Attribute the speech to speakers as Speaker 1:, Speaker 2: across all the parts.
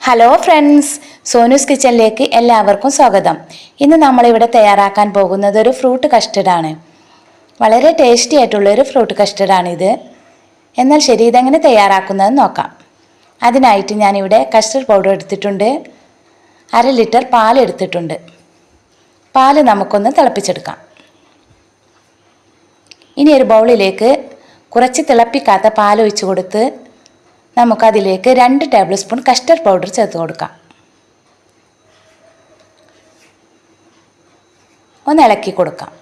Speaker 1: Hello friends, Sonu's കിച്ചണിലേക്ക് എല്ലാവർക്കും സ്വാഗതം. ഇന്ന് നമ്മളിവിടെ തയ്യാറാക്കാൻ പോകുന്നത് ഒരു ഫ്രൂട്ട് കസ്റ്റർഡാണ്. വളരെ ടേസ്റ്റി ആയിട്ടുള്ളൊരു ഫ്രൂട്ട് കസ്റ്റർഡാണിത്. എന്നാൽ ശരി, ഇതെങ്ങനെ തയ്യാറാക്കുന്നതെന്ന് നോക്കാം. അതിനായിട്ട് ഞാനിവിടെ കസ്റ്റർഡ് പൗഡർ എടുത്തിട്ടുണ്ട്, 1/2 ലിറ്റർ പാൽ എടുത്തിട്ടുണ്ട്. പാൽ നമുക്കൊന്ന് തിളപ്പിച്ചെടുക്കാം. ഇനി ഒരു ബൗളിലേക്ക് കുറച്ച് തിളപ്പിക്കാത്ത പാൽ ഒഴിച്ച് കൊടുത്ത് നമുക്കതിലേക്ക് 2 ടേബിൾ സ്പൂൺ കസ്റ്റർഡ് പൗഡർ ചേർത്ത് കൊടുക്കാം. ഒന്ന് ഇളക്കി കൊടുക്കാം.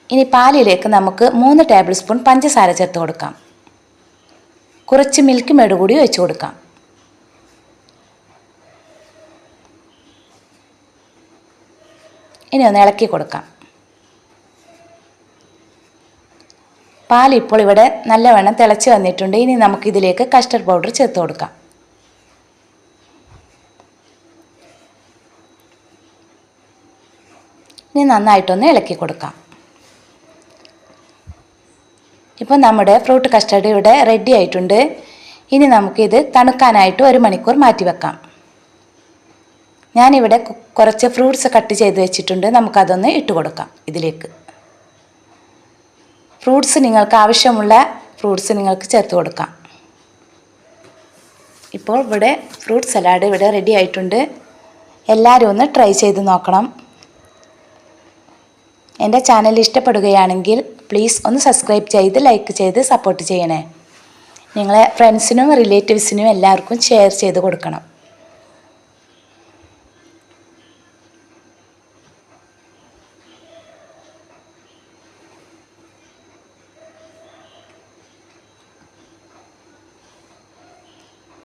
Speaker 1: ഇനി പാലിലേക്ക് നമുക്ക് 3 ടേബിൾ സ്പൂൺ പഞ്ചസാര ചേർത്ത് കൊടുക്കാം. കുറച്ച് മിൽക്ക് മേഡ് കൂടി ഒഴിച്ച് കൊടുക്കാം. ഇനി ഒന്ന് ഇളക്കി കൊടുക്കാം. പാൽ ഇപ്പോൾ ഇവിടെ നല്ലവണ്ണം തിളച്ച് വന്നിട്ടുണ്ട്. ഇനി നമുക്കിതിലേക്ക് കസ്റ്റർഡ് പൗഡർ ചേർത്ത് കൊടുക്കാം. ഇനി നന്നായിട്ടൊന്ന് ഇളക്കി കൊടുക്കാം. ഇപ്പോൾ നമ്മുടെ ഫ്രൂട്ട് കസ്റ്റർഡ് ഇവിടെ റെഡി ആയിട്ടുണ്ട്. ഇനി നമുക്കിത് തണുക്കാനായിട്ട് 1 മണിക്കൂർ മാറ്റി വെക്കാം. ഞാനിവിടെ കുറച്ച് ഫ്രൂട്ട്സ് കട്ട് ചെയ്ത് വെച്ചിട്ടുണ്ട്. നമുക്കതൊന്ന് ഇട്ട് കൊടുക്കാം. ഇതിലേക്ക് ഫ്രൂട്ട്സ് നിങ്ങൾക്ക് ആവശ്യമുള്ള ഫ്രൂട്ട്സ് നിങ്ങൾക്ക് ചേർത്ത് കൊടുക്കാം. ഇപ്പോൾ ഇവിടെ ഫ്രൂട്ട് സലാഡ് ഇവിടെ റെഡി ആയിട്ടുണ്ട്. എല്ലാവരും ഒന്ന് ട്രൈ ചെയ്ത് നോക്കണം. എൻ്റെ ചാനൽ ഇഷ്ടപ്പെടുകയാണെങ്കിൽ പ്ലീസ് ഒന്ന് സബ്സ്ക്രൈബ് ചെയ്ത് ലൈക്ക് ചെയ്ത് സപ്പോർട്ട് ചെയ്യണേ. നിങ്ങളെ ഫ്രണ്ട്സിനും റിലേറ്റീവ്സിനും എല്ലാവർക്കും ഷെയർ ചെയ്ത് കൊടുക്കണം.